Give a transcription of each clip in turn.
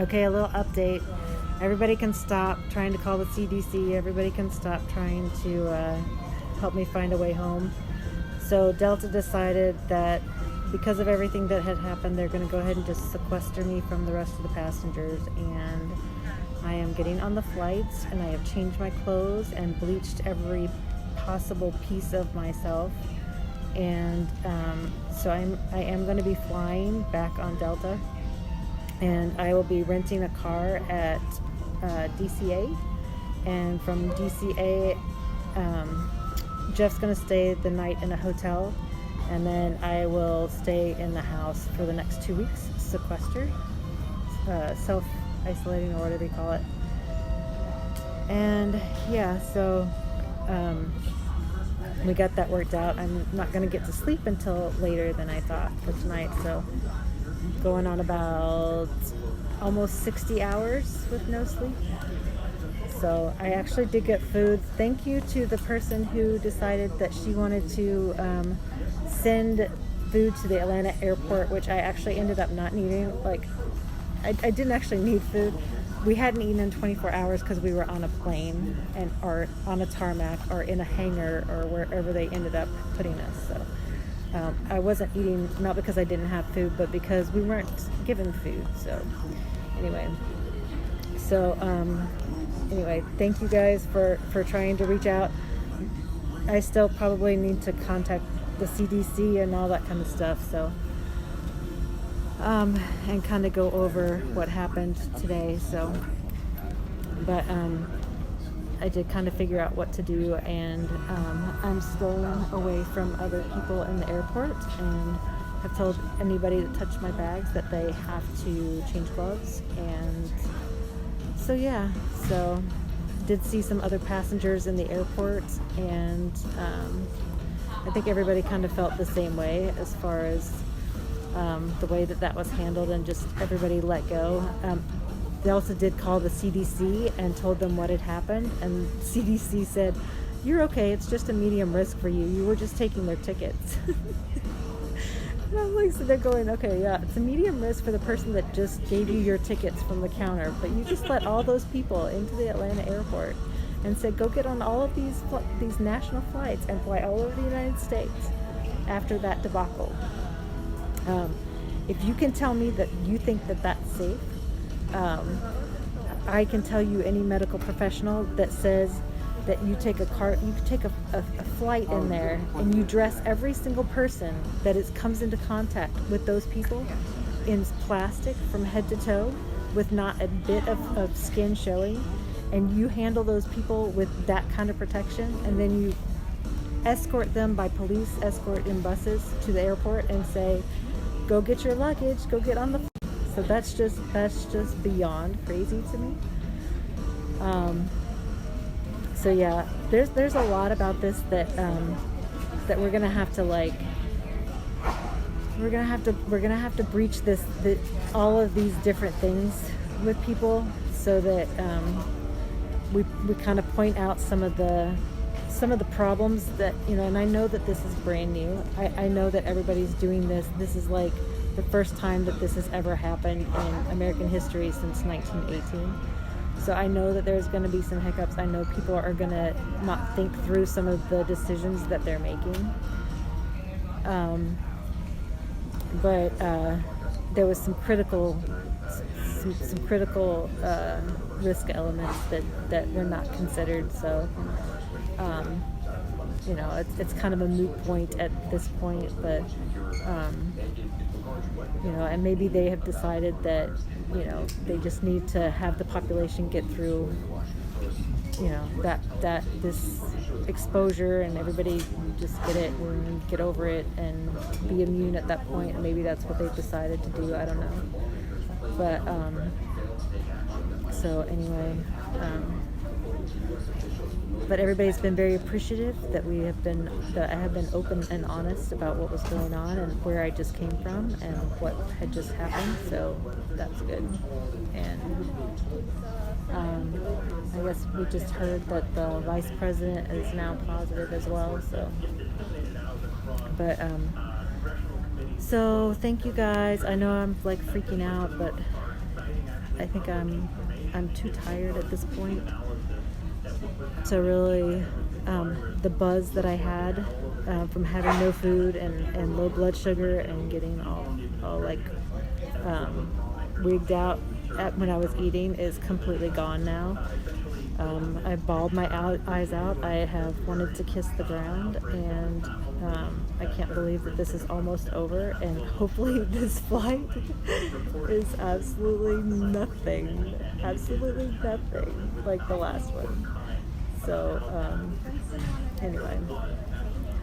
Okay, a little update. Everybody can stop trying to call the CDC. Everybody can stop trying to help me find a way home. So Delta decided that because of everything that had happened, they're going to go ahead and just sequester me from the rest of the passengers. And I am getting on the flights, and I have changed my clothes and bleached every possible piece of myself. And so I am going to be flying back on Delta, and I will be renting a car at DCA, and from DCA, Jeff's going to stay the night in a hotel, and then I will stay in the house for the next 2 weeks, sequestered, self-isolating, or whatever you call it. And yeah, so we got that worked out. I'm not going to get to sleep until later than I thought for tonight, so going on about almost 60 hours with no sleep. So I actually did get food. Thank you to the person who decided that she wanted to send food to the Atlanta airport, which I actually ended up not needing. Like, I didn't actually need food. We hadn't eaten in 24 hours because we were on a plane or on a tarmac or in a hangar or wherever they ended up putting us. So I wasn't eating, not because I didn't have food, but because we weren't given food. So anyway, thank you guys for trying to reach out. I still probably need to contact the CDC and all that kind of stuff. So and kind of go over what happened today. So, but I did kind of figure out what to do, and I'm staying away from other people in the airport, and have told anybody that touched my bags that they have to change gloves. And so yeah, so did see some other passengers in the airport, and I think everybody kind of felt the same way as far as the way that was handled, and just everybody let go. They also did call the CDC and told them what had happened, and CDC said, "You're okay, it's just a medium risk for you. You were just taking their tickets." And I'm like, so they're going, okay, yeah, it's a medium risk for the person that just gave you your tickets from the counter, but you just let all those people into the Atlanta airport and said, go get on all of these national flights and fly all over the United States after that debacle. If you can tell me that you think that that's safe, I can tell you any medical professional that says that you take a flight in there, and you dress every single person that comes into contact with those people in plastic from head to toe with not a bit of skin showing, and you handle those people with that kind of protection, and then you escort them by police escort in buses to the airport and say, go get your luggage, go get on the so that's just beyond crazy to me. So yeah, there's a lot about this that we're gonna have to we're gonna have to breach all of these different things with people, so that we kind of point out some of the problems that, and I know that this is brand new. I know that everybody's doing this. This is like the first time that this has ever happened in American history since 1918. So I know that there's going to be some hiccups. I know people are going to not think through some of the decisions that they're making. But there was some critical risk elements that were not considered. So it's kind of a moot point at this point, but and maybe they have decided that they just need to have the population get through that this exposure, and everybody just get it and get over it and be immune at that point, and maybe that's what they've decided to do. I don't know, but so anyway, but everybody's been very appreciative that I have been open and honest about what was going on and where I just came from and what had just happened. So that's good. And I guess we just heard that the vice president is now positive as well. So, but so thank you guys. I know I'm like freaking out, but I think I'm too tired at this point to really, the buzz that I had from having no food and low blood sugar and getting all like wigged out when I was eating is completely gone now. I bawled my eyes out. I have wanted to kiss the ground, and I can't believe that this is almost over, and hopefully this flight is absolutely nothing like the last one. So anyway,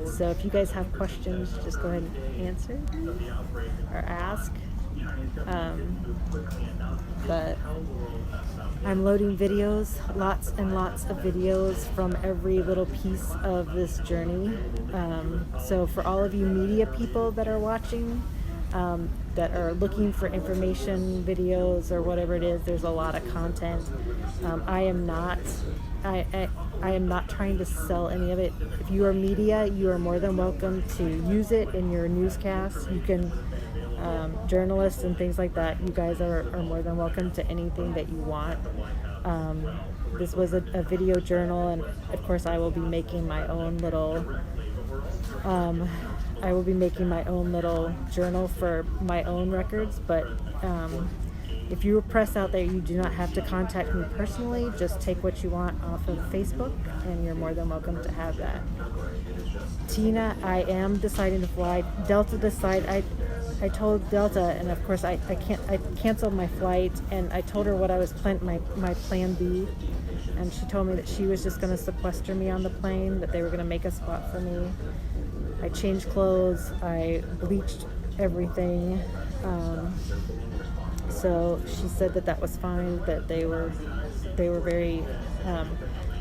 so if you guys have questions, just go ahead and answer or ask. But I'm loading videos, lots and lots of videos from every little piece of this journey. So for all of you media people that are watching, that are looking for information videos or whatever it is, there's a lot of content. I am not trying to sell any of it. If you are media, you are more than welcome to use it in your newscasts. You can, journalists and things like that, you guys are more than welcome to anything that you want. This was a video journal, and of course I will be making my own little journal for my own records, but if you are press out there, you do not have to contact me personally. Just take what you want off of Facebook, and you're more than welcome to have that. Tina, I am deciding to fly. Delta I told Delta, and of course I canceled my flight, and I told her what I was my plan B, and she told me that she was just going to sequester me on the plane, that they were going to make a spot for me. I changed clothes, I bleached everything. So she said that was fine, that they were very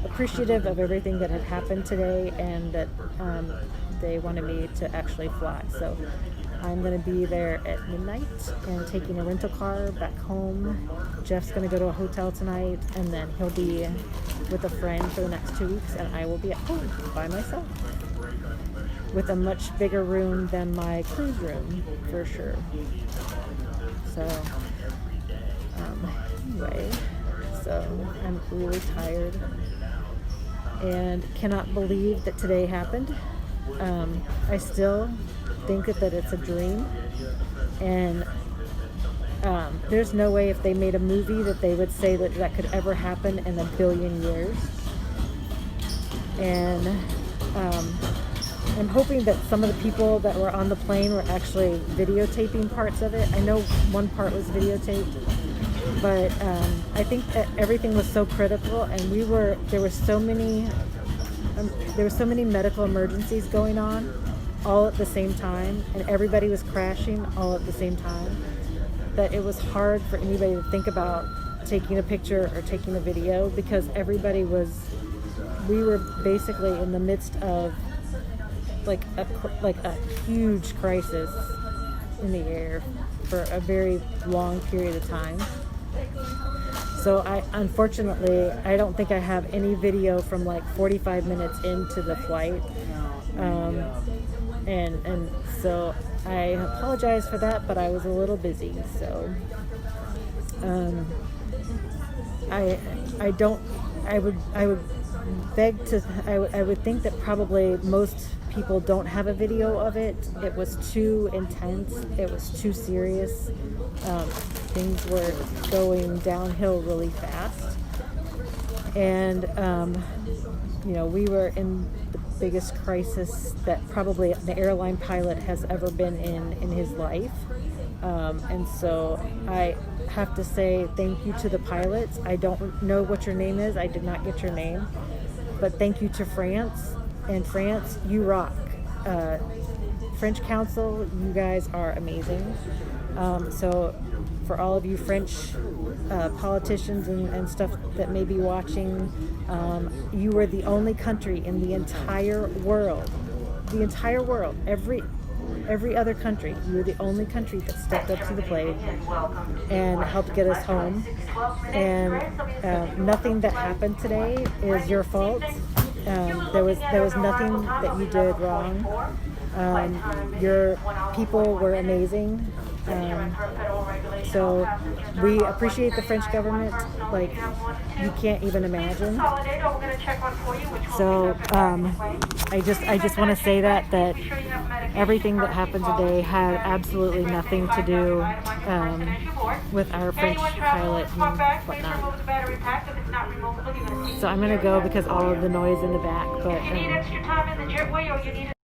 appreciative of everything that had happened today, and that they wanted me to actually fly. So I'm going to be there at midnight and taking a rental car back home. Jeff's going to go to a hotel tonight, and then he'll be with a friend for the next 2 weeks, and I will be at home by myself with a much bigger room than my cruise room, for sure. So anyway, so I'm really tired and cannot believe that today happened. I still think that it's a dream, and there's no way if they made a movie that they would say that could ever happen in a billion years. And I'm hoping that some of the people that were on the plane were actually videotaping parts of it. I know one part was videotaped, but I think that everything was so critical, and there were so many medical emergencies going on all at the same time, and everybody was crashing all at the same time, that it was hard for anybody to think about taking a picture or taking a video, because we were basically in the midst of like a huge crisis in the air for a very long period of time. So unfortunately, I don't think I have any video from like 45 minutes into the flight. And so I apologize for that, but I was a little busy. So I would think that probably most people don't have a video of it. It was too intense. It was too serious. Things were going downhill really fast. And, we were in the biggest crisis that probably the airline pilot has ever been in his life. And so I have to say thank you to the pilots. I don't know what your name is. I did not get your name. But thank you to France. And France, you rock. French Council, you guys are amazing. So for all of you French politicians and stuff that may be watching, you were the only country in the entire world, every other country, you were the only country that stepped up to the plate and helped get us home. And nothing that happened today is your fault. There was nothing that you did wrong. Your people were amazing. So we appreciate the French government like you can't even imagine. So I just want to say that everything that happened today had absolutely nothing to do with our French pilot and whatnot. So I'm gonna go because all of the noise in the back, but